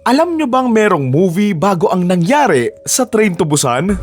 Alam nyo bang merong movie bago ang nangyari sa Train to Busan?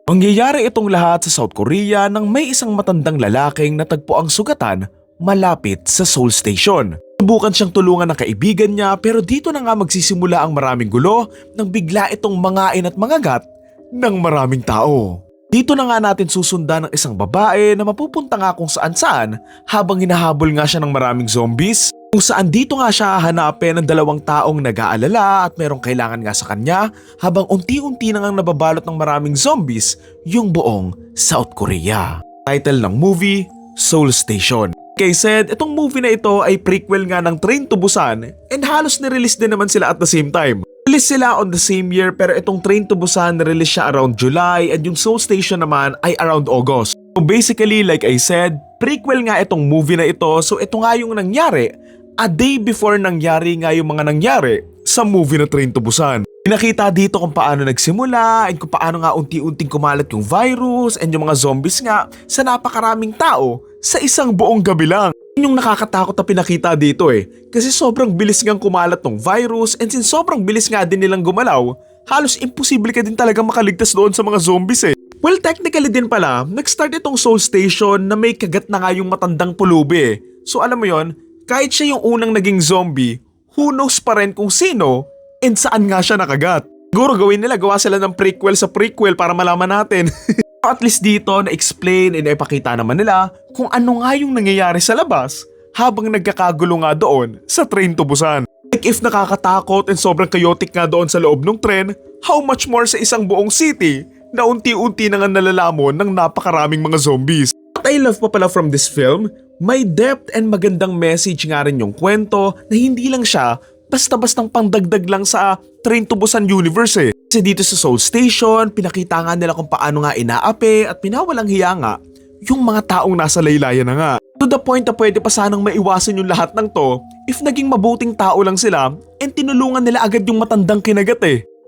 Mangyayari itong lahat sa South Korea nang may isang matandang lalaking natagpo ang sugatan malapit sa Seoul Station. Subukan siyang tulungan ng kaibigan niya pero dito na nga magsisimula ang maraming gulo nang bigla itong mangain at mangagat ng maraming tao. Dito na nga natin susundan ng isang babae na mapupunta nga kung saan-saan habang hinahabol nga siya ng maraming zombies. Kung saan dito nga siya hahanapin ng dalawang taong nag-aalala at merong kailangan nga sa kanya habang unti-unti na ngang nababalot ng maraming zombies yung buong South Korea. Title ng movie, Seoul Station. Kay said, itong movie na ito ay prequel nga ng Train to Busan and halos nirelease din naman sila at the same time. Release sila on the same year pero itong Train to Busan nirelease siya around July and yung Seoul Station naman ay around August. So basically, like I said, prequel nga itong movie na ito so ito nga yung nangyari a day before nangyari nga yung mga nangyari sa movie na Train to Busan. Pinakita dito kung paano nagsimula and kung paano nga unti-unting kumalat yung virus and yung mga zombies nga sa napakaraming tao sa isang buong gabi lang. Yun yung nakakatakot na pinakita dito kasi sobrang bilis ngang kumalat ng virus and since sobrang bilis nga din nilang gumalaw, halos imposible ka din talaga makaligtas doon sa mga zombies Well, technically din pala, nag-start itong Seoul Station na may kagat na nga yung matandang pulubi So alam mo yon, kahit siya yung unang naging zombie, who knows pa rin kung sino and saan nga siya nakagat. Siguro gawin nila, gawa sila ng prequel sa prequel para malaman natin. At least dito na-explain and ipakita naman nila kung ano nga yung nangyayari sa labas habang nagkakagulo nga doon sa Train to Busan. Like if nakakatakot and sobrang chaotic nga doon sa loob ng tren, how much more sa isang buong city na unti-unti na nga nalalamon ng napakaraming mga zombies. What I love pa pala from this film, may depth and magandang message nga rin yung kwento na hindi lang siya basta-bastang pangdagdag lang sa Train to Busan universe Kasi dito sa Seoul Station, pinakita nga nila kung paano nga inaapi at pinawalang hiya nga yung mga taong nasa laylayan na nga. To the point na pwede pa sanang maiwasan yung lahat ng to if naging mabuting tao lang sila and tinulungan nila agad yung matandang kinagat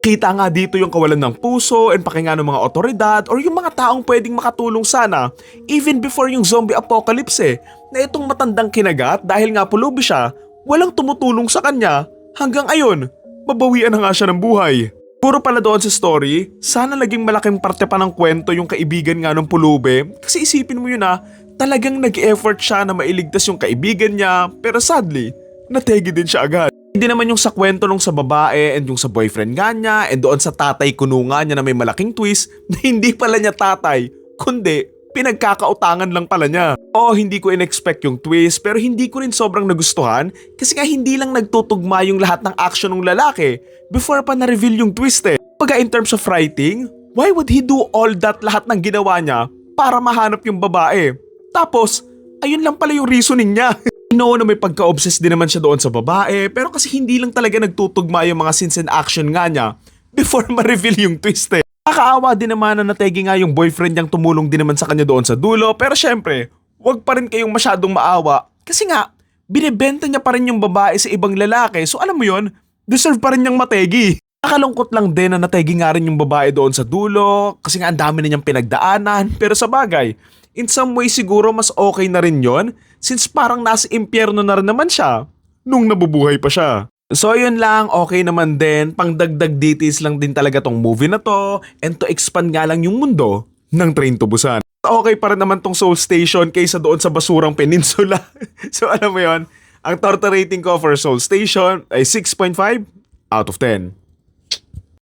Kita nga dito yung kawalan ng puso and pakinga ng mga otoridad or yung mga taong pwedeng makatulong sana even before yung zombie apocalypse na itong matandang kinagat dahil nga pulubi siya, walang tumutulong sa kanya hanggang ayon, mabawian na nga siya ng buhay. Puro pala doon sa story, sana naging malaking parte pa ng kwento yung kaibigan nga ng pulubi kasi isipin mo yun talagang nag-effort siya na mailigtas yung kaibigan niya pero sadly, nategi din siya agad. Hindi naman yung sa kwento nung sa babae and yung sa boyfriend nga niya and doon sa tatay kuno nga niya na may malaking twist na hindi pala niya tatay, kundi pinagkakautangan lang pala niya. Hindi ko in-expect yung twist pero hindi ko rin sobrang nagustuhan kasi nga hindi lang nagtutugma yung lahat ng action ng lalaki before pa na-reveal yung twist Pagka in terms of writing, why would he do all that lahat ng ginawa niya para mahanap yung babae? Tapos, ayun lang pala yung reasoning niya. No, na may pagka-obsessed din naman siya doon sa babae pero kasi hindi lang talaga nagtutugma yung mga scenes and action nga niya before ma-reveal yung twist Nakakaawa din naman na nategi nga yung boyfriend niyang tumulong din naman sa kanya doon sa dulo pero syempre, wag pa rin kayong masyadong maawa kasi nga, binibenta niya pa rin yung babae sa ibang lalaki so alam mo yon, deserve pa rin niyang mategi. Nakalungkot lang din na nategi nga rin yung babae doon sa dulo kasi nga ang dami na niyang pinagdaanan pero sa bagay, in some way siguro mas okay na rin yon since parang nasa impyerno na rin naman siya nung nabubuhay pa siya. So yun lang, okay naman din, pangdagdag details lang din talaga tong movie na to and to expand nga lang yung mundo ng Train to Busan. Okay pa rin naman tong Seoul Station kaysa doon sa basurang peninsula. So alam mo yon, ang torta rating ko for Seoul Station ay 6.5 out of 10.